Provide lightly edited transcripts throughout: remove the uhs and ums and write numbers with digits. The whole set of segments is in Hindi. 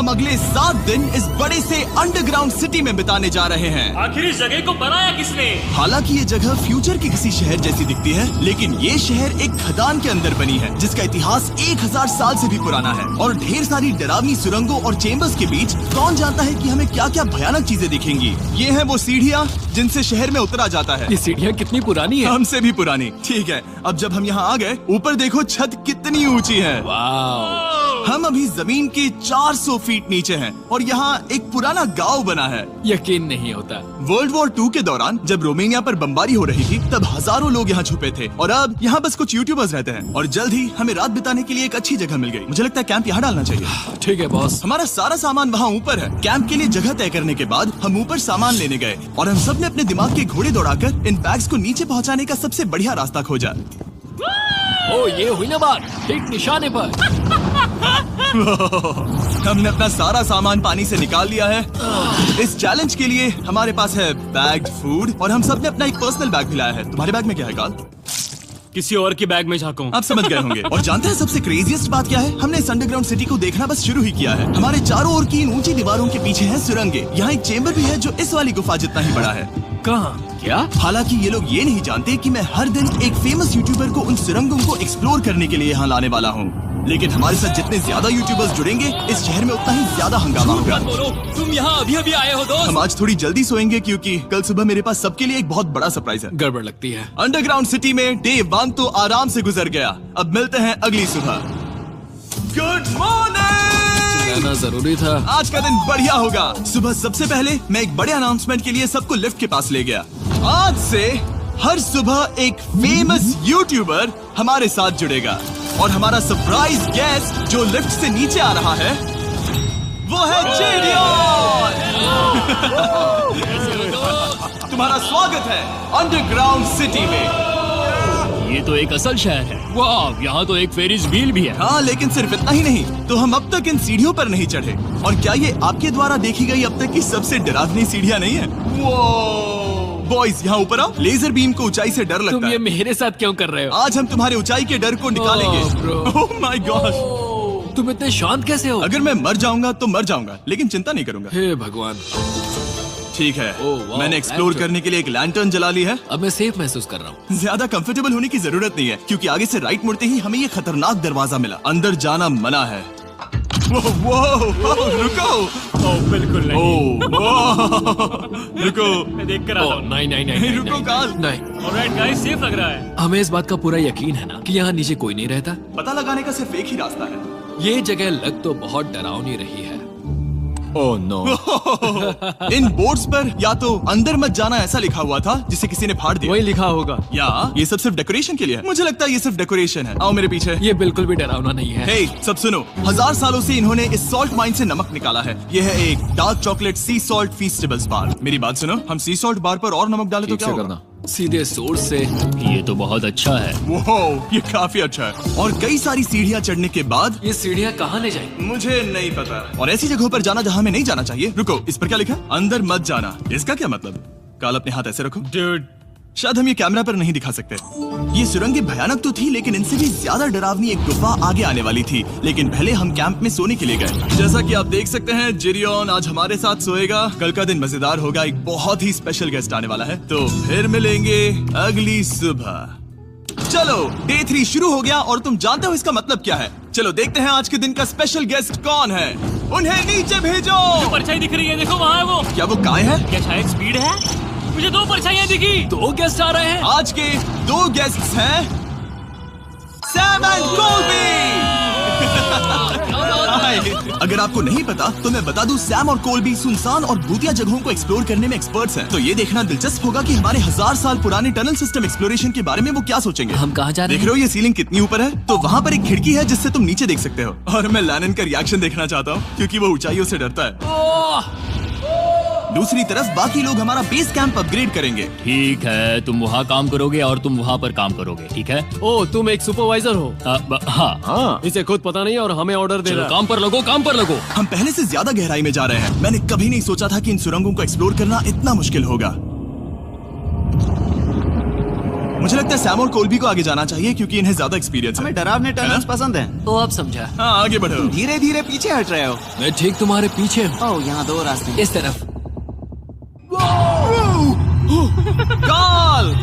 हम अगले 7 दिन इस बड़े से अंडरग्राउंड सिटी में बिताने जा रहे हैं। आखिर इस जगह को बनाया किसने? हालांकि ये जगह फ्यूचर के किसी शहर जैसी दिखती है, लेकिन ये शहर एक खदान के अंदर बनी है जिसका इतिहास 1000 साल से भी पुराना है। और ढेर सारी डरावनी सुरंगों और चेम्बर्स के बीच कौन जानता है कि हमें क्या क्या भयानक चीजें दिखेंगी। ये है वो सीढ़ियाँ जिनसे शहर में उतरा जाता है। ये सीढ़ियाँ कितनी पुरानी है? हमसे भी पुरानी। ठीक है, अब जब हम यहाँ आ गए, ऊपर देखो छत कितनी ऊंची है। वाव! हम अभी जमीन के 400 फीट नीचे हैं और यहाँ एक पुराना गांव बना है। यकीन नहीं होता। वर्ल्ड वॉर 2 के दौरान जब रोमानिया पर बमबारी हो रही थी, तब हजारों लोग यहाँ छुपे थे और अब यहाँ बस कुछ यूट्यूबर्स रहते हैं। और जल्द ही हमें रात बिताने के लिए एक अच्छी जगह मिल गई। मुझे लगता है कैंप यहाँ डालना चाहिए। ठीक है बॉस। हमारा सारा सामान वहाँ ऊपर है। कैंप के लिए जगह तय करने के बाद हम ऊपर सामान लेने गए और हम सब ने अपने दिमाग के घोड़े दौड़ाकर इन बैग्स को नीचे पहुँचाने का सबसे बढ़िया रास्ता खोजा। ओ, ये हुई ना बात, ठीक निशाने पर। हमने अपना सारा सामान पानी से निकाल लिया है। इस चैलेंज के लिए हमारे पास है बैग्ड फूड और हम सब ने अपना एक पर्सनल बैग भी लाया है। तुम्हारे बैग में क्या है काल? किसी और की बैग में झांकूं। आप समझ गए होंगे। और जानते हैं सबसे क्रेजीएस्ट बात क्या है? हमने इस अंडरग्राउंड सिटी को देखना बस शुरू ही किया है। हमारे चारों ओर की इन ऊंची दीवारों के पीछे है सुरंगे। यहाँ एक चेम्बर भी है जो इस वाली गुफा जितना ही बड़ा है। कहाँ? क्या? हालांकि ये लोग ये नहीं जानते कि मैं हर दिन एक फेमस यूट्यूबर को उन सुरंगों को एक्सप्लोर करने के लिए यहाँ लाने वाला हूँ। लेकिन हमारे साथ जितने ज्यादा यूट्यूबर्स जुड़ेंगे, इस शहर में उतना ही ज्यादा हंगामा होगा। तुम यहाँ अभी अभी आए हो दोस्त? हम आज थोड़ी जल्दी सोएंगे क्योंकि कल सुबह मेरे पास सबके लिए एक बहुत बड़ा सरप्राइज है। गड़बड़ लगती है। अंडरग्राउंड सिटी में डे 1 तो आराम से गुजर गया। अब मिलते हैं अगली सुबह। Good morning. जाना जरूरी था। आज का दिन बढ़िया होगा। सुबह सबसे पहले मैं एक बड़े अनाउंसमेंट के लिए सबको लिफ्ट के पास ले गया। आज से हर सुबह एक फेमस यूट्यूबर हमारे साथ जुड़ेगा और हमारा सरप्राइज गेस्ट जो लिफ्ट से नीचे आ रहा है वो है जेडियन। तुम्हारा स्वागत है अंडरग्राउंड सिटी में। ये तो एक असल शहर है। वाह, यहाँ तो एक फेरिस व्हील भी है। हाँ, लेकिन सिर्फ इतना ही नहीं, तो हम अब तक इन सीढ़ियों पर नहीं चढ़े। और क्या ये आपके द्वारा देखी गई अब तक की सबसे डरावनी सीढ़ियाँ नहीं है? बॉयज यहाँ ऊपर आओ। लेजर बीम को ऊंचाई से डर लगता तुम है। ये मेरे साथ क्यों कर रहे हो? आज हम तुम्हारे ऊंचाई के डर को निकालेंगे। ओह माय गॉड, तुम इतने शांत कैसे हो? अगर मैं मर जाऊंगा तो मर जाऊंगा, लेकिन चिंता नहीं करूंगा। हे भगवान। ठीक है, वाह, मैंने एक्सप्लोर लैंटर्न। करने के लिए एक लैंटर्न जला ली है। अब मैं सेफ महसूस कर रहा हूँ। ज्यादा कंफर्टेबल होने की जरूरत नहीं है क्योंकि आगे से राइट मुड़ते ही हमें ये खतरनाक दरवाजा मिला। अंदर जाना मना है। रुको। बिल्कुल नहीं। रुको। मैं देख कर आता हूँ। नहीं, रुको काल। नहीं। ऑलराइट गाइस, सेफ लग रहा है। हमें इस बात का पूरा यकीन है ना कि यहाँ नीचे कोई नहीं रहता। पता लगाने का सिर्फ एक ही रास्ता है। ये जगह लग तो बहुत डरावनी रही है। Oh no. इन बोर्ड्स पर या तो अंदर मत जाना ऐसा लिखा हुआ था जिसे किसी ने फाड़ दिया। वही लिखा होगा। या ये सब सिर्फ डेकोरेशन के लिए है। मुझे लगता है ये सिर्फ डेकोरेशन है। आओ मेरे पीछे। ये बिल्कुल भी डरावना नहीं है। हे, सब सुनो। 1000 सालों से इन्होंने इस सॉल्ट माइन से नमक निकाला है। ये है एक डार्क चॉकलेट सी सॉल्ट फीस्टेबल्स बार। मेरी बात सुनो, हम सी सॉल्ट बार पर और नमक डाले तो क्या होगा? सीधे सोर्स से। ये तो बहुत अच्छा है। वो ये काफी अच्छा है। और कई सारी सीढ़ियाँ चढ़ने के बाद ये सीढ़ियाँ कहाँ ले जाएंगी? मुझे नहीं पता। और ऐसी जगहों पर जाना जहाँ हमें नहीं जाना चाहिए। रुको, इस पर क्या लिखा? अंदर मत जाना। इसका क्या मतलब? काल अपने हाथ ऐसे रखो। Dude, शायद हम ये कैमरा पर नहीं दिखा सकते। ये सुरंगें भयानक तो थी, लेकिन इनसे भी ज्यादा डरावनी एक गुफा आगे आने वाली थी। लेकिन पहले हम कैंप में सोने के लिए गए। जैसा कि आप देख सकते हैं, जेरियन आज हमारे साथ सोएगा। कल का दिन मजेदार होगा। एक बहुत ही स्पेशल गेस्ट आने वाला है। तो फिर मिलेंगे अगली सुबह। चलो, डे 3 शुरू हो गया और तुम जानते हो इसका मतलब क्या है? चलो देखते हैं आज के दिन का स्पेशल गेस्ट कौन है। उन्हें नीचे भेजो। परछाई दिख रही है, देखो वहाँ है वो। क्या वो काय है? क्या शायद स्पीड है? मुझे 2 परछाइयाँ दिखी। 2 गेस्ट आ रहे हैं। आज के 2 गेस्ट्स हैं सैम एंड कोल्बी। अगर आपको नहीं पता तो मैं बता दूं, सैम और कोल्बी सुनसान और भूतिया जगहों को एक्सप्लोर करने में एक्सपर्ट्स हैं। तो ये देखना दिलचस्प होगा कि हमारे 1000 साल पुराने टनल सिस्टम एक्सप्लोरेशन के बारे में वो क्या सोचेंगे। हम कहाँ जा रहे देख रहे हो ये सीलिंग कितनी ऊपर है? तो वहाँ पर एक खिड़की है जिससे तुम नीचे देख सकते हो। और मैं लैनन का रिएक्शन देखना चाहता हूँ क्योंकि वो ऊंचाइयों से डरता है। दूसरी तरफ बाकी लोग हमारा बेस कैंप अपग्रेड करेंगे। ठीक है, तुम वहाँ काम करोगे और तुम वहाँ पर काम करोगे, ठीक है? ओ, तुम एक सुपरवाइजर हो? हाँ। इसे खुद पता नहीं और हमें ऑर्डर दे चलो रहा। काम पर लगो, काम पर लगो। हम पहले से ज्यादा गहराई में जा रहे हैं। मैंने कभी नहीं सोचा था कि इन सुरंगों को एक्सप्लोर करना इतना मुश्किल होगा। मुझे लगता है सैम और कोल्बी को आगे जाना चाहिए क्योंकि इन्हें ज्यादा एक्सपीरियंस है। हमें डरावने टनल्स पसंद हैं। तो अब समझा। हाँ आगे बढ़ो। धीरे धीरे पीछे हट रहे हो। मैं ठीक तुम्हारे पीछे हूँ। ओह, यहाँ 2 रास्ते हैं। इस तरफ। काल!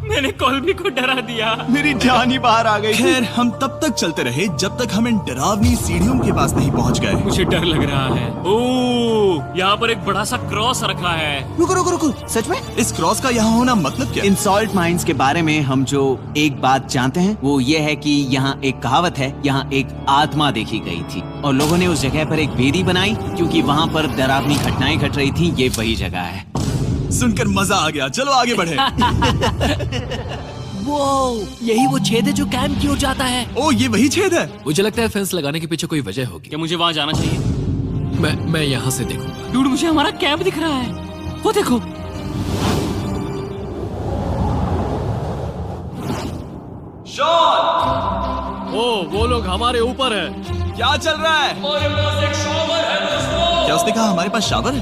मैंने कोल्बी को डरा दिया। मेरी जान ही बाहर आ गई। खैर हम तब तक चलते रहे जब तक हम इन डरावनी सीढ़ियों के पास नहीं पहुंच गए। मुझे डर लग रहा है। ओह, यहाँ पर एक बड़ा सा क्रॉस रखा है। रुको रुको रुको, सच में? इस क्रॉस का यहाँ होना मतलब क्या? इन सॉल्ट माइंस के बारे में हम जो एक बात जानते हैं वो ये है कि यहाँ एक कहावत है, यहाँ एक आत्मा देखी गई थी और लोगों ने उस जगह पर एक वेदी बनाई क्योंकि वहाँ पर डरावनी घटनाएं घट रही थी। ये वही जगह है। सुनकर मजा आ गया, चलो आगे बढ़े। वो यही वो छेद है जो कैंप की ओर जाता है। ओ ये वही छेद है। मुझे लगता है फेंस लगाने के पीछे कोई वजह होगी। क्या मुझे वहाँ जाना चाहिए? मैं यहाँ से देखूंगा। डूड, मुझे हमारा कैंप दिख रहा है। वो देखो। शॉन! ओ वो लोग हमारे ऊपर है। क्या चल रहा है? हमारे पास एक शॉवर है दोस्तों। क्या उसने कहा हमारे पास शावर है?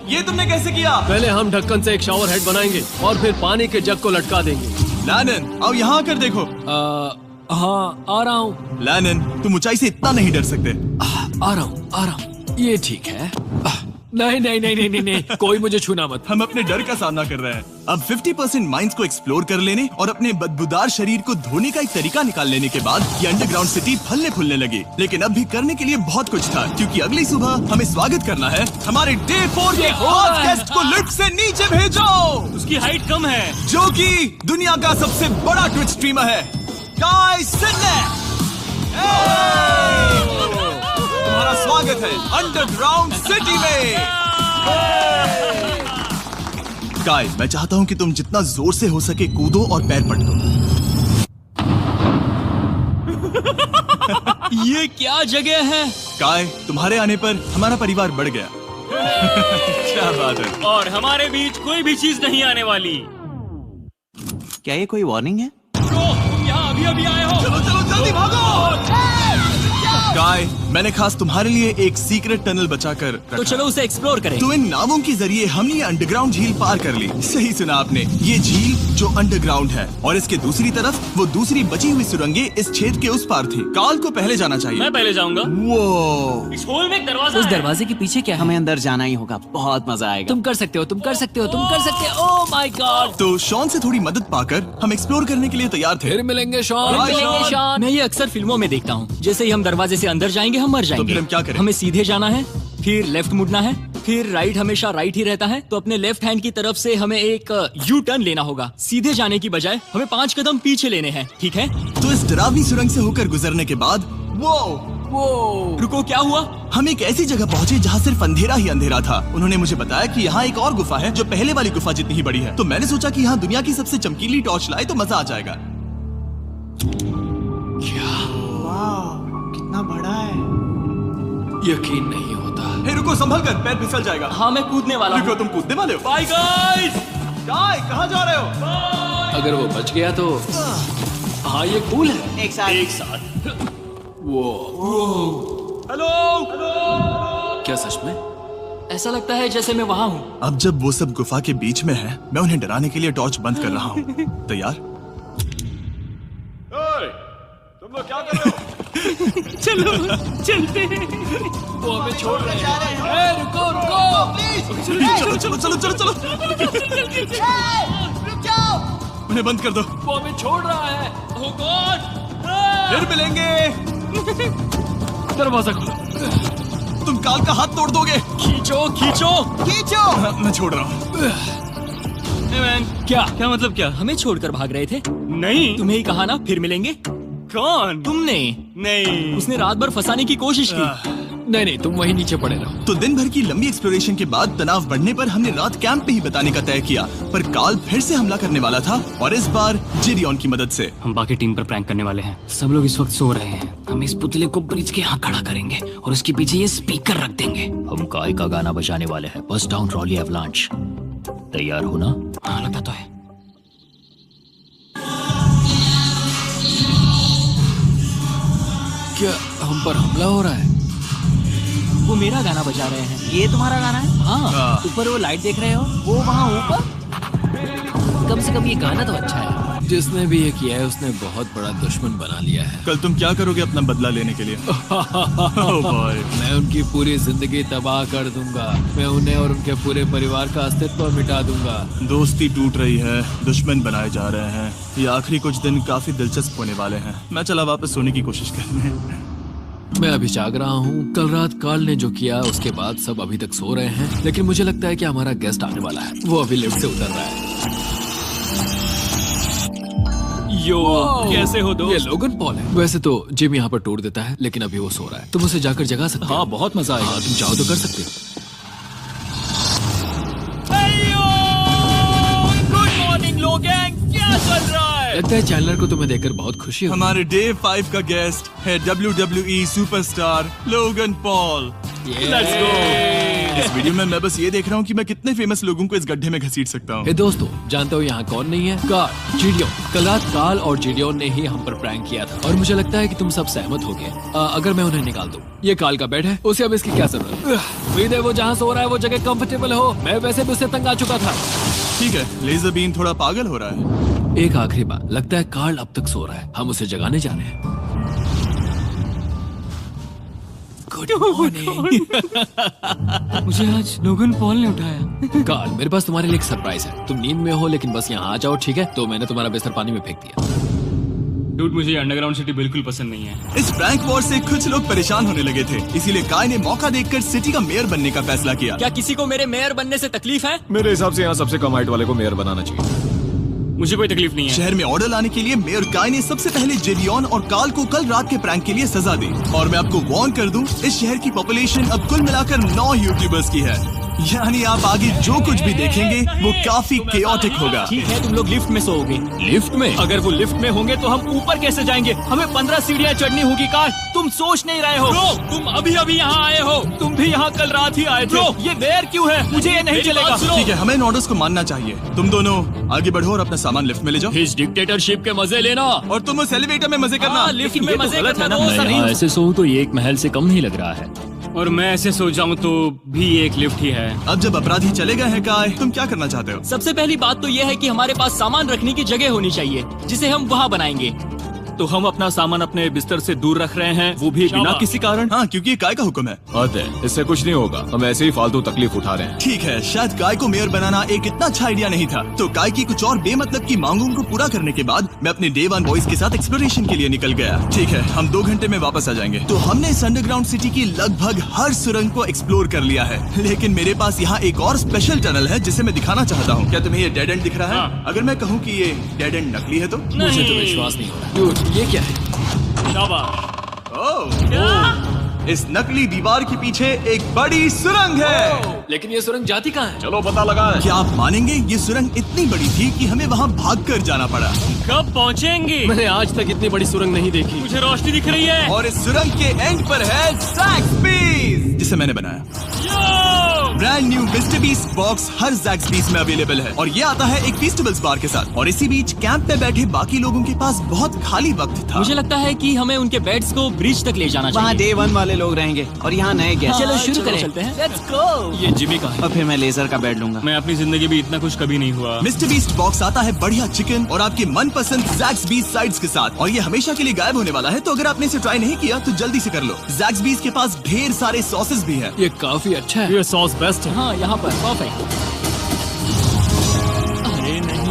ये तुमने कैसे किया? पहले हम ढक्कन से एक शावर हेड बनाएंगे और फिर पानी के जग को लटका देंगे। लैनन आओ यहाँ आकर देखो। हाँ आ रहा हूँ। लैनन तुम ऊंचाई से इतना नहीं डर सकते। आ रहा हूँ। ये ठीक है। नहीं नहीं नहीं नहीं नहीं नहीं, कोई मुझे छूना मत। हम अपने डर का सामना कर रहे हैं। अब 50% माइंस को एक्सप्लोर कर लेने और अपने बदबूदार शरीर को धोने का एक तरीका निकाल लेने के बाद ये अंडरग्राउंड सिटी फलने फूलने लगी। लेकिन अब भी करने के लिए बहुत कुछ था क्योंकि अगली सुबह हमें स्वागत करना है हमारे डे 4 के फर्स्ट गेस्ट को लिफ्ट से नीचे भेजो, उसकी हाइट कम है। जो कि दुनिया का सबसे बड़ा ट्विच स्ट्रीमर है, काई सिडनेक। तुम्हारा स्वागत है अंडरग्राउंड सिटी में। काई, मैं चाहता हूँ कि तुम जितना जोर से हो सके कूदो और पैर पटको। ये क्या जगह है? काय, तुम्हारे आने पर हमारा परिवार बढ़ गया। क्या बात है। और हमारे बीच कोई भी चीज नहीं आने वाली। क्या ये कोई वार्निंग है? तुम यहाँ अभी अभी आए हो। चलो चलो जल्दी भागो। काय, मैंने खास तुम्हारे लिए एक सीक्रेट टनल बचाकर रखा। तो चलो उसे एक्सप्लोर करें। तो इन नावों के जरिए हमने ये अंडरग्राउंड झील पार कर ली। सही सुना आपने, ये झील जो अंडरग्राउंड है और इसके दूसरी तरफ वो दूसरी बची हुई सुरंगें इस छेद के उस पार थी। काल को पहले जाना चाहिए। मैं पहले जाऊंगा। वो इस होल में एक दरवाजा उस है। दरवाजे के पीछे क्या है? हमें अंदर जाना ही होगा, बहुत मजा आएगा। तुम कर सकते हो, तुम कर सकते हो, तुम कर सकते हो। Oh my God. तो शॉन से थोड़ी मदद पाकर हम एक्सप्लोर करने के लिए तैयार थे। फिर मिलेंगे शॉन। Bye, मिलेंगे शॉन। मैं ये अक्सर फिल्मों में देखता हूँ। जैसे ही हम दरवाजे से अंदर जाएंगे हम मर जाएंगे। फिर हम क्या करें? हमें सीधे जाना है, फिर लेफ्ट मुड़ना है, फिर राइट हमेशा राइट ही रहता है। तो अपने लेफ्ट हैंड की तरफ से हमें एक यू टर्न लेना होगा। सीधे जाने की बजाय हमें 5 कदम पीछे लेने हैं, ठीक है? तो इस डरावनी सुरंग से होकर गुजरने के बाद वो रुको, क्या हुआ? हम एक ऐसी जगह पहुंचे जहाँ सिर्फ अंधेरा ही अंधेरा था। उन्होंने मुझे बताया कि यहाँ एक और गुफा है जो पहले वाली गुफा जितनी ही बड़ी है। तो मैंने सोचा कि यहाँ दुनिया की सबसे चमकीली टॉर्च लाए तो मजा आ जाएगा। कितना बड़ा है। यकीन नहीं होता। हे रुको, संभल कर, पैर फिसल जाएगा। हाँ, मैं कूदने वाला रुको, हूँ। तुम कूदने वाले हो? Bye guys. काय, कहाँ जा रहे हो? अगर वो बच गया तो हाँ ये कूल है। एक साथ। एक साथ। हेलो। क्या सच में? ऐसा लगता है जैसे मैं वहाँ हूँ। अब जब वो सब गुफा के बीच में है, मैं उन्हें डराने के लिए टॉर्च बंद कर रहा हूँ। तैयार? तुम लोग क्या कर रहे हो? चलो चलते हैं। वो हमें छोड़ रहे हैं। रुको रुको। चलो चलो चलो चलो चलो। उन्हें बंद कर दो। वो हमें छोड़ रहा है। Oh God! फिर मिलेंगे। दरवाजा खोलो। तुम काल का हाथ तोड़ दोगे। खींचो खींचो हाँ, मैं छोड़ रहा हूँ। Hey man, क्या मतलब क्या? हमें छोड़कर भाग रहे थे? नहीं, तुम्हें ही कहा ना फिर मिलेंगे। कौन? तुमने? नहीं, उसने रात भर फंसाने की कोशिश की। नहीं नहीं, तुम वहीं नीचे पड़े रहो। तो दिन भर की लंबी एक्सप्लोरेशन के बाद तनाव बढ़ने पर हमने रात कैंप पे ही बिताने का तय किया। पर काल फिर से हमला करने वाला था और इस बार जिरियन की मदद से। हम बाकी टीम पर प्रैंक करने वाले हैं। सब लोग इस वक्त सो रहे हैं। हम इस पुतले को ब्रिज के यहाँ खड़ा करेंगे और उसके पीछे ये स्पीकर रख देंगे। हम काय का गाना बजाने वाले हैं, बस डाउन रॉली एवलांच। तैयार हो ना? हाँ, लगता तो है। क्या हम पर हमला हो रहा है? वो मेरा गाना बजा रहे हैं। ये तुम्हारा गाना है? हाँ, ऊपर वो लाइट देख रहे हो? वो वहाँ ऊपर कम से कम ये गाना तो अच्छा है। जिसने भी ये किया है उसने बहुत बड़ा दुश्मन बना लिया है। कल तुम क्या करोगे अपना बदला लेने के लिए? Oh boy. मैं उनकी पूरी जिंदगी तबाह कर दूंगा। मैं उन्हें और उनके पूरे परिवार का अस्तित्व मिटा दूंगा। दोस्ती टूट रही है, दुश्मन बनाए जा रहे हैं। ये आखिरी कुछ दिन काफी दिलचस्प होने वाले हैं। मैं चला वापस सोने की कोशिश करने। मैं अभी जाग रहा हूँ। कल रात कार्ल ने जो किया उसके बाद सब अभी तक सो रहे हैं, लेकिन मुझे लगता है कि हमारा गेस्ट आने वाला है। वो अभी लिफ्ट से उतर रहा है। यो, कैसे हो ये दोस्त? लोगन पॉल है। वैसे तो जिम यहाँ पर टूर देता है, लेकिन अभी वो सो रहा है। तुम उसे जाकर जगा सकते हो? हाँ, बहुत मजा आएगा। हाँ, तुम चाहो तो कर सकते हो। गुड मॉर्निंग लोगैंग, क्या चल रहा है? लगता है चैनलर को तुम्हें देखकर बहुत खुशी होगी। हमारे डे 5 का गेस्ट है WWE superstar Logan Paul. Let's go. इस वीडियो में मैं बस ये देख रहा हूँ कि मैं कितने फेमस लोगों को इस गड्ढे में घसीट सकता हूँ। हे दोस्तों, जानते हो यहाँ कौन नहीं है? कार्ल, जीडियोन। कल रात कार्ल और जीडियोन ने ही हम पर प्रैंक किया था और मुझे लगता है कि तुम सब सहमत हो गए। अगर मैं उन्हें निकाल दूं। ये कार्ल का बेड है, उसे अब इसकी क्या जरूरत है? उम्मीद है वो जहाँ सो रहा है वो जगह कंफर्टेबल हो। मैं वैसे भी उससे तंग आ चुका था। ठीक है, लेजर बीन थोड़ा पागल हो रहा है। एक आखिरी बात, लगता है कार्ल अब तक सो रहा है। हम उसे जगाने जा रहे हैं। Good morning. मुझे आज लोगन पॉल ने उठाया। कार्ल, मेरे पास तुम्हारे लिए एक सरप्राइज है। तुम नींद में हो लेकिन बस यहाँ आ जाओ, ठीक है? तो मैंने तुम्हारा बिस्तर पानी में फेंक दिया। डूड, मुझे अंडरग्राउंड सिटी बिल्कुल पसंद नहीं है। इस प्रैंक वॉर से कुछ लोग परेशान होने लगे थे, इसीलिए काय ने मौका देखकर सिटी का मेयर बनने का फैसला किया। क्या किसी को मेरे मेयर बनने से तकलीफ है? मेरे हिसाब से यहाँ सबसे कम हाइट वाले को मेयर बनाना चाहिए। मुझे कोई तकलीफ नहीं है। शहर में ऑर्डर लाने के लिए मेयर काय ने सबसे पहले जेरियन और कार्ल को कल रात के प्रैंक के लिए सजा दी। और मैं आपको वार्न कर दूं, इस शहर की पॉपुलेशन अब कुल मिलाकर 9 यूट्यूबर्स की है। यानी आप आगे जो कुछ भी देखेंगे वो काफी केओटिक होगा। ठीक है, तुम लोग लिफ्ट में सोओगे। लिफ्ट में? अगर वो लिफ्ट में होंगे तो हम ऊपर कैसे जाएंगे? हमें 15 सीढ़ियाँ चढ़नी होगी। कार, तुम सोच नहीं रहे हो। ब्रो, तुम अभी अभी यहाँ आए हो। तुम भी यहाँ कल रात ही आए थे। ब्रो, ये देर क्यों है? मुझे ये नहीं चलेगा। ठीक है, हमें इन ऑर्डर्स को मानना चाहिए। तुम दोनों आगे बढ़ो और अपना सामान लिफ्ट में ले जाओ। इस डिक्टेटरशिप के मजे लेना। और तुम उस एलिवेटर में मजे करना। लिफ्ट में मजे करना तो मैं यहाँ ऐसे सोऊं तो ये एक महल से कम नहीं लग रहा है। और मैं ऐसे सो जाऊं तो भी एक लिफ्ट ही है। अब जब अपराधी चले गए हैं काय, तुम क्या करना चाहते हो? सबसे पहली बात तो यह है कि हमारे पास सामान रखने की जगह होनी चाहिए जिसे हम वहाँ बनाएंगे। तो हम अपना सामान अपने बिस्तर से दूर रख रहे हैं, वो भी बिना किसी कारण। हाँ, क्योंकि ये काय का हुक्म है। हद है, इससे कुछ नहीं होगा। हम ऐसे ही फालतू तकलीफ उठा रहे हैं। ठीक है, शायद काय को मेयर बनाना एक इतना अच्छा आइडिया नहीं था। तो काय की कुछ और बेमतलब की मांगों को पूरा करने के बाद मैं अपने डे 1 बॉयज के साथ एक्सप्लोरेशन के लिए निकल गया। ठीक है, हम 2 घंटे में वापस आ जाएंगे। तो हमने इस अंडरग्राउंड सिटी की लगभग हर सुरंग को एक्सप्लोर कर लिया है, लेकिन मेरे पास यहाँ एक और स्पेशल टनल है जिसे मैं दिखाना चाहता हूँ। क्या तुम्हें ये डेड एंड दिख रहा है? हाँ। अगर मैं कहूँ कि ये डेड एंड नकली है तो? मुझे तो विश्वास नहीं हो रहा। Dude, ये क्या है? ओह, इस नकली दीवार के पीछे एक बड़ी सुरंग है। लेकिन ये सुरंग जाती कहाँ है? चलो पता लगाएं। क्या आप मानेंगे, ये सुरंग इतनी बड़ी थी कि हमें वहाँ भागकर जाना पड़ा। कब पहुँचेंगे? मैंने आज तक इतनी बड़ी सुरंग नहीं देखी। मुझे रोशनी दिख रही है। और इस सुरंग के एंड पर है ज़ैक्सबीस, जिसे मैंने बनाया। Brand new Mister Beast box हर ज़ैक्सबीस में अवेलेबल है और ये आता है एक फेस्टिवल्स बार के साथ। और इसी बीच कैंप में बैठे बाकी लोगों के पास बहुत खाली वक्त था। मुझे लगता है कि हमें उनके बेड्स को ब्रिज तक ले जाना वहाँ चाहिए। डे 1 वाले लोग रहेंगे और यहाँ नए गेस्ट। चलो शुरू करें। चलते हैं। Let's go। ये जिमी का है। और फिर मैं लेजर का बेड लूंगा। मैं अपनी जिंदगी में इतना कुछ कभी नहीं हुआ। मिस्टर बीस्ट बॉक्स आता है बढ़िया चिकन और आपके मनपसंद ज़ैक्सबीस साइड्स के साथ, और ये हमेशा के लिए गायब होने वाला है। तो अगर आपने इसे ट्राई नहीं किया तो जल्दी से कर लो। ज़ैक्सबीस के पास ढेर सारे सॉसेस भी हैं। ये काफी अच्छा है। ये सॉस बेस्ट है। हाँ, यहाँ पर परफेक्ट। अरे नहीं।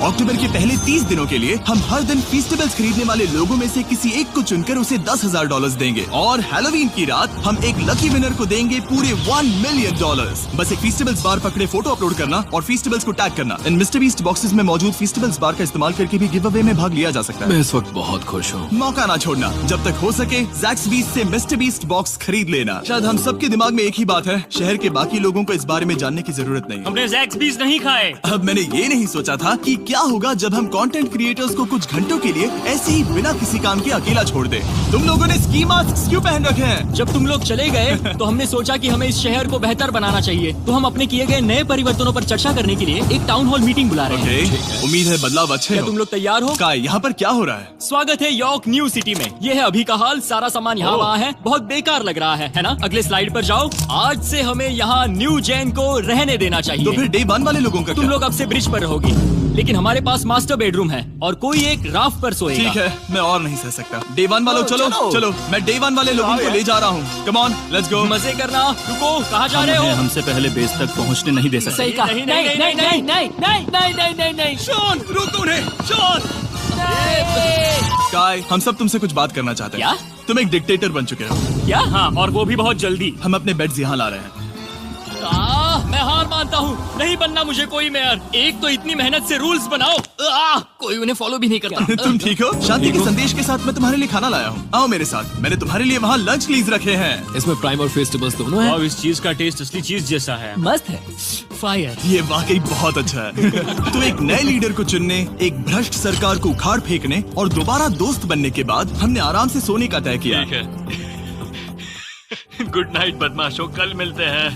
अक्टूबर के पहले 30 दिनों के लिए हम हर दिन फेस्टिवल्स खरीदने वाले लोगों में से किसी एक को चुनकर उसे $10,000 देंगे। और हैलोवीन की रात हम एक लकी विनर को देंगे पूरे $1 मिलियन। बस एक फेस्टिवल्स बार पकड़े फोटो अपलोड करना और फेस्टिवल्स को टैग करना। इन मिस्टर बीस्ट बॉक्सेस में मौजूद फेस्टिवल्स बार का इस्तेमाल करके भी गिव अवे में भाग लिया जा सकता है। मैं इस वक्त बहुत खुश हूँ। मौका ना छोड़ना, जब तक हो सके ज़ैक्सबीस से मिस्टर बीस्ट बॉक्स खरीद लेना। शायद हम सबके दिमाग में एक ही बात है, शहर के बाकी लोगों को इस बारे में जानने की जरूरत नहीं है। हमने ज़ैक्सबीस नहीं खाए। अब मैंने ये नहीं सोचा था कि क्या होगा जब हम कंटेंट क्रिएटर्स को कुछ घंटों के लिए ऐसे ही बिना किसी काम के अकेला छोड़ दे। तुम लोगों ने स्की मास्क क्यों पहन रखे हैं? जब तुम लोग चले गए तो हमने सोचा कि हमें इस शहर को बेहतर बनाना चाहिए। तो हम अपने किए गए नए परिवर्तनों पर चर्चा करने के लिए एक टाउन हॉल मीटिंग बुला रहे हैं। ओके, उम्मीद है बदलाव अच्छे क्या हो। तुम लोग तैयार हो? काय, यहाँ पर क्या हो रहा है? स्वागत है यॉर्क न्यू सिटी में। ये है अभी का हाल। सारा सामान यहाँ वहाँ है। बहुत बेकार लग रहा है ना? अगले स्लाइड पर जाओ। आज से हमें यहाँ न्यू जेन को रहने देना तो चाहिए। फिर डे 1 वाले लोगों का तुम क्या? लोग अब से ब्रिज पर रहोगे। लेकिन हमारे पास मास्टर बेडरूम है और कोई एक राफ्ट पर सोएगा। ठीक है, मैं और नहीं सह सकता। डे 1 वालों चलो चलो, मैं डे 1 वाले लोगों को ले जा रहा हूँ। Come on, let's go. मजे करना। रुको, कहाँ जा रहे हो? हमसे पहले बेस तक पहुंचने नहीं दे सकते। सही कहा। नहीं नहीं नहीं नहीं नहीं नहीं नहीं नहीं नहीं नहीं। शॉन, रोक उन्हें। शॉन, स्काई, हम सब तुमसे कुछ बात करना चाहते हैं। क्या? तुम एक डिक्टेटर बन चुके हो। क्या? हाँ, और वो भी बहुत जल्दी। हम अपने बेड्स यहाँ ला रहे हैं। मैं हार मानता हूँ। नहीं बनना मुझे कोई मेयर। एक तो इतनी मेहनत से रूल्स बनाओ, कोई उन्हें फॉलो भी नहीं करता। तुम ठीक हो? शांति के संदेश के साथ मैं तुम्हारे लिए खाना लाया हूँ। आओ मेरे साथ, मैंने तुम्हारे लिए वहाँ लंच लीज रखे हैं। इसमें प्राइम और फेस्टिवल्स दोनों हैं। और इस चीज का टेस्ट असली चीज जैसा है। मस्त है। फायर। ये वाकई बहुत अच्छा है। तुम एक नए लीडर को चुनने, एक भ्रष्ट सरकार को उखाड़ फेंकने और दोबारा दोस्त बनने के बाद हमने आराम से सोने का तय किया। गुड नाइट बदमाशों, कल मिलते हैं।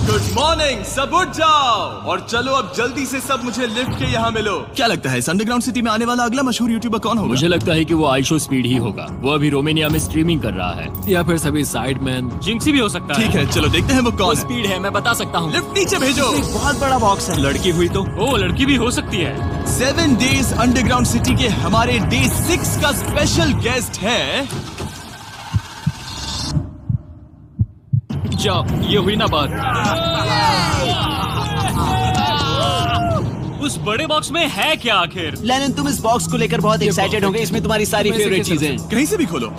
गुड मॉर्निंग, सब उठ जाओ और चलो अब जल्दी से सब मुझे लिफ्ट के यहाँ मिलो। क्या लगता है इस अंडरग्राउंड सिटी में आने वाला अगला मशहूर यूट्यूबर कौन होगा? मुझे लगता है कि वो आइशो स्पीड ही होगा। वो अभी रोमानिया में स्ट्रीमिंग कर रहा है। या फिर सभी साइडमैन। जिंक्सी भी हो सकता है। ठीक है, चलो देखते हैं वो कौन है। स्पीड है, मैं बता सकता हूँ। लिफ्ट नीचे भेजो। बहुत बड़ा बॉक्स है। लड़की हुई तो? ओ, लड़की भी हो सकती है। 7 डेज अंडरग्राउंड सिटी के हमारे डे 6 का स्पेशल गेस्ट है। जाओ, ये हुई ना बात। उस बड़े बॉक्स में है क्या आखिर? लेनिन, तुम इस बॉक्स को लेकर बहुत एक्साइटेड होंगे। इसमें तुम्हारी सारी फेवरेट चीजें हैं। कहीं से भी खोलो।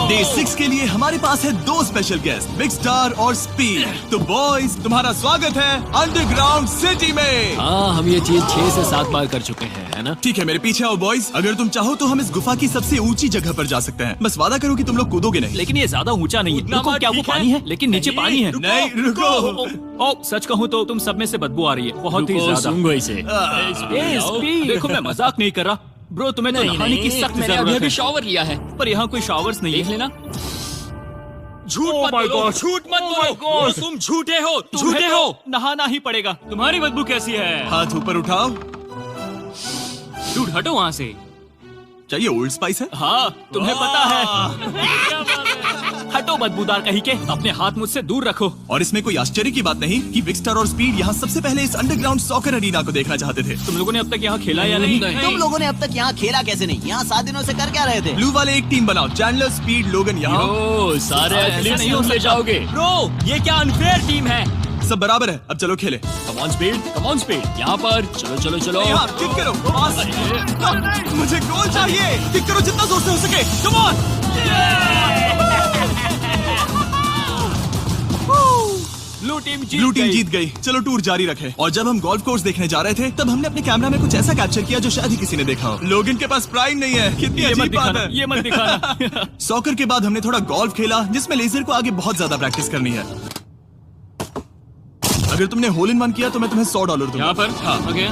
डे 6 के लिए हमारे पास है 2 स्पेशल गेस्ट, बिग स्टार और स्पीड। तो बॉयज, तुम्हारा स्वागत है अंडरग्राउंड सिटी में। हाँ, हम ये चीज 6 से 7 बार कर चुके हैं, है ना? ठीक है, मेरे पीछे आओ बॉयज। अगर तुम चाहो तो हम इस गुफा की सबसे ऊंची जगह पर जा सकते हैं। बस वादा करो कि तुम लोग कूदोगे नहीं। लेकिन ये ज्यादा ऊंचा नहीं है। रुको, क्या वो पानी है? लेकिन नीचे पानी है। नहीं, रुको। ओ, सच कहूँ तो तुम सब में से बदबू आ रही है, बहुत ही ज्यादा। सूंघो इसे। देखो, मैं मजाक नहीं कर रहा। ब्रो, तुम्हें तो नहाने की सख्त जरूरत है। अभी शावर लिया है, पर यहाँ कोई शावर्स नहीं है। लेना। झूठ मत बोलो, झूठ मत बोलो। तुम झूठे हो, झूठे हो। नहाना ही पड़ेगा। तुम्हारी बदबू कैसी है? हाथ ऊपर उठाओ। डूड, हटो वहाँ से। चाहिए ओल्ड स्पाइस है? हाँ, तुम्हें पता है। हटो बदबूदार कहीं के। अपने हाथ मुझसे दूर रखो। और इसमें कोई आश्चर्य की बात नहीं कि बिग स्टार और स्पीड यहाँ सबसे पहले इस अंडरग्राउंड सॉकर अरीना को देखना चाहते थे। तुम लोगों ने अब तक यहाँ खेला या नहीं? तुम लोगों ने अब तक यहाँ खेला कैसे नहीं? यहाँ 7 दिनों से कर क्या रहे थे? ब्लू वाले एक टीम बनाओ, चैंडलर, स्पीड, लोगन यहाँ। ओ, सारे एथलीट्स नहीं हो ले जाओगे। ब्रो, ये क्या अनफेयर टीम है? सब बराबर है, अब चलो खेले। Come on speed, come on speed. यहाँ पर चलो चलो चलो। यहाँ किक करो। मुझे गोल चाहिए। किक करो जितना जोर से हो सके। Come on. ब्लू टीम जीत गई। चलो टूर जारी रखे। और जब हम गोल्फ कोर्स देखने जा रहे थे तब हमने अपने कैमरा में कुछ ऐसा कैप्चर किया जो शायद ही किसी ने देखा हो। लोगन के पास प्राइम नहीं है। कितनी अजीब बात है। ये मत दिखाना। सॉकर के बाद हमने थोड़ा गोल्फ खेला जिसमें लेजर को आगे बहुत ज्यादा प्रैक्टिस करनी है। अगर तुमने होल इन वन किया तो मैं तुम्हें $100 दूंगा। यहाँ पर? हाँ। ओके।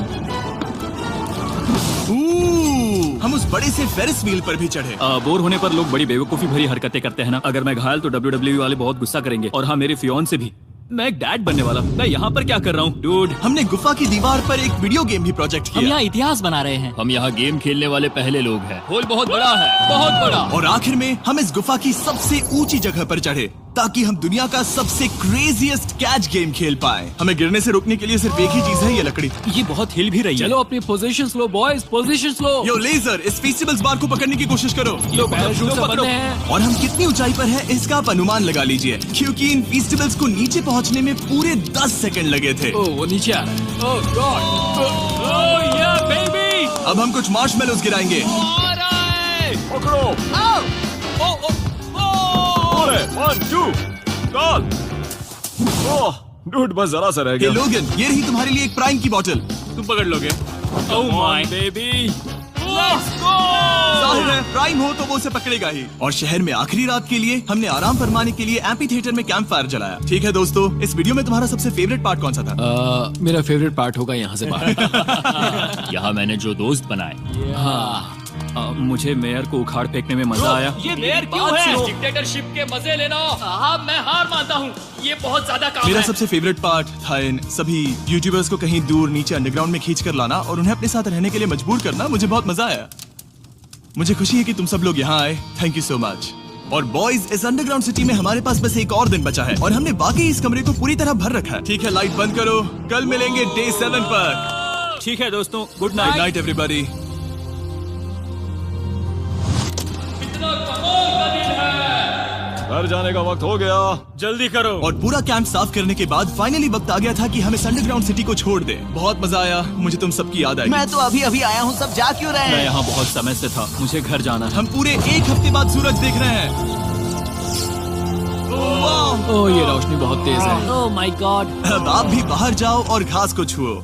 हम उस बड़े से फेरिस व्हील पर भी चढ़े। बोर होने पर लोग बड़ी बेवकूफी भरी हरकतें करते हैं ना। अगर मैं घायल तो WWE वाले बहुत गुस्सा करेंगे। और हाँ, मेरे फियोन से भी। मैं एक डैड बनने वाला हूँ। मैं यहाँ पर क्या कर रहा हूँ? डूड, हमने गुफा की दीवार पर एक वीडियो गेम भी प्रोजेक्ट हम किया। यहाँ इतिहास बना रहे हैं। हम यहाँ गेम खेलने वाले पहले लोग हैं। होल बहुत बड़ा है, बहुत बड़ा। और आखिर में हम इस गुफा की सबसे ऊंची जगह पर चढ़े ताकि हम दुनिया का सबसे क्रेजीएस्ट कैच गेम खेल पाए। हमें गिरने से रोकने के लिए सिर्फ एक ही चीज है, ये लकड़ी। ये बहुत हिल भी रही है। चलो अपनी पोजीशंस लो बॉयज, पोजीशंस लो। यो लेजर, इस फेस्टिवल्स बार को पकड़ने की कोशिश करो। ये पैराशूट से बंधे हैं। और हम कितनी ऊंचाई पर हैं इसका आप अनुमान लगा लीजिए, क्योंकि इन फेस्टिवल्स को नीचे पहुंचने में पूरे 10 सेकंड लगे थे। ओह, वो नीचे आ रहा है। ओह गॉड। ओह या बेबी। अब हम कुछ मार्शमेलोज गिराएंगे। आ रहा है। पकड़ो। ओह, ओह, 1 2 कॉल। ओह डूड, बस जरा सा रह हे गया। लोगन, ये रही तुम्हारे लिए एक प्राइम की बोतल। तुम पकड़ लोगे। Oh my baby. जाहिर है प्राइम हो तो वो उसे पकड़ेगा ही। और शहर में आखिरी रात के लिए हमने आराम फरमाने के लिए एम्पी थिएटर में कैंप फायर जलाया। ठीक है दोस्तों, इस वीडियो में तुम्हारा सबसे फेवरेट पार्ट कौन सा था? मेरा फेवरेट पार्ट होगा यहाँ से बाहर। यहाँ मैंने जो दोस्त बनाए। मुझे मेयर को उखाड़ फेंकने में मजा आया। ये मेयर क्यों है? डिक्टेटरशिप के मजे लेना। हाँ, मैं हार मानता हूँ। ये बहुत ज्यादा काम मेरा है। सबसे फेवरेट पार्ट था इन सभी यूट्यूबर्स को कहीं दूर नीचे अंडरग्राउंड में खींच कर लाना और उन्हें अपने साथ रहने के लिए मजबूर करना। मुझे बहुत मजा आया। मुझे खुशी है कि तुम सब लोग यहाँ आए। Thank you so much. और बॉयज, इस अंडरग्राउंड सिटी में हमारे पास बस एक और दिन बचा है और हमने वाकई इस कमरे को पूरी तरह भर रखा है। ठीक है, लाइट बंद करो। कल मिलेंगे डे 7 पर। ठीक है दोस्तों, good good night. Night everybody. घर जाने का वक्त हो गया। जल्दी करो। और पूरा कैंप साफ करने के बाद फाइनली वक्त आ गया था कि हम इस अंडरग्राउंड सिटी को छोड़ दें। बहुत मजा आया। मुझे तुम सबकी याद आई। मैं तो अभी अभी आया हूँ, सब जा क्यों रहे मैं हैं? यहाँ बहुत समय से था, मुझे घर जाना है। हम पूरे एक हफ्ते बाद सूरज देख रहे हैं। ओह, ये रोशनी बहुत तेज है। Oh my God. अब आप भी बाहर जाओ और घास को छुओ।